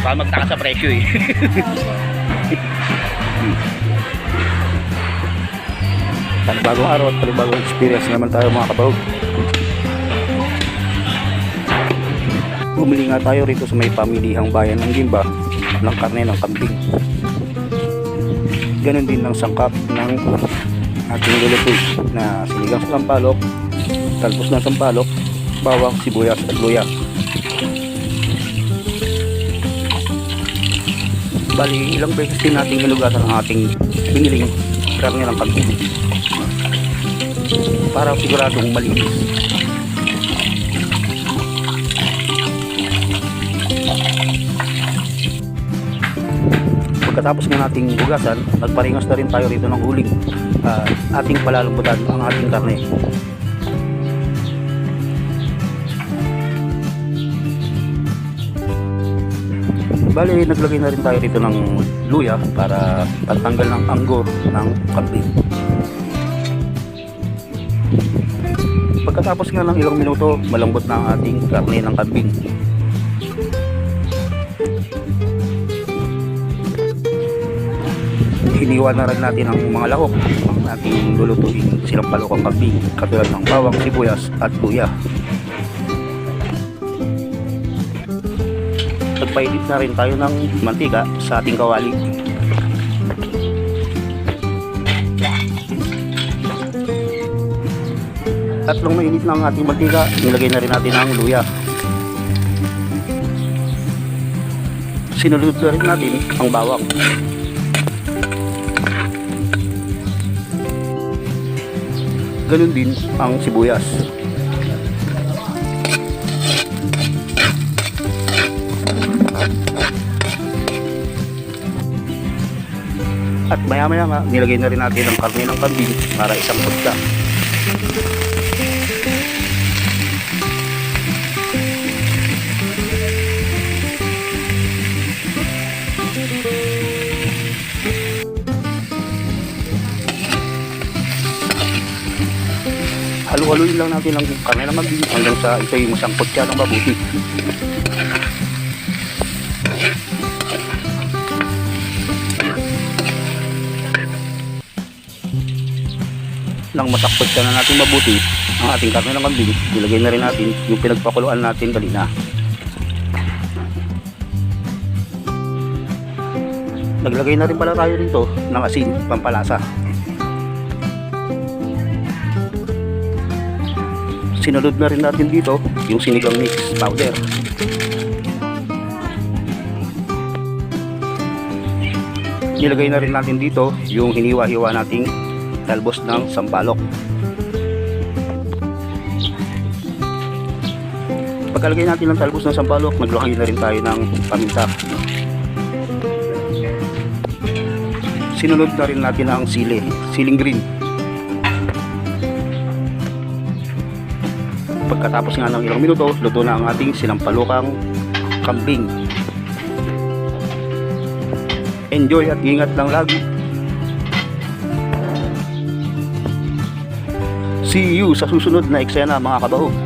baka magtaka sa presyo eh. Panibagong araw at panibagong experience naman tayo mga kabahog. Bumili nga tayo rito sa may pamilihang bayan ng Gimba ng karne ng kambing. Ganon din ng sangkap ng ating lulutoy na sinigang sa sampalok, talbos ng sampalok, bawang, sibuyas at luya. Bali, ilang beses din natin hinugasan ang ating biniling karne ng kambing para siguradong malinis. Pagkatapos ng ating hugasan, nagparingas na rin tayo rito ng uling. Ating palalambutan ang ating karne. Bali, naglagay na rin tayo rito ng luya para pantanggal ng anggo ng kambing. Pagkatapos nga ng ilang minuto, malambot na ang ating karne ng kambing. Hiniwa na rin natin ang mga lahok ng ating lulutuin silang palokang kambing, katulad ng bawang, sibuyas at luya. Nagpainit na rin tayo ng mantika sa ating kawali. Tatlong mainit na ang ating mantika, nilagay na rin natin ang luya. Sinulod na rin natin ang bawang. Ganun din ang sibuyas. At maya-maya nga, nilagay na rin natin ang karne ng kambing para isang pagka. Halu-haluin lang natin ang karne ng kambing hanggang sa ito'y masangkot siya ng mabuti. Nang masakot siya na natin mabuti ang ating karne ng kambing, ilagay na rin natin yung pinagpakuluan natin kanina. Naglagay na rin pala tayo dito ng asin, pampalasa. Sinulod na rin natin dito yung sinigang mix powder. Nilagay na rin natin dito yung hiniwa-hiwa nating talbos ng sampalok. Pagkalagay natin ng talbos ng sampalok, naglagay na rin tayo ng paminta. Sinunod na rin natin ang siling green. Pagkatapos nga ng ilang minuto, luto na ang ating sinampalukang kambing. Enjoy at ingat lang lagi. See you sa susunod na eksena mga kabahog.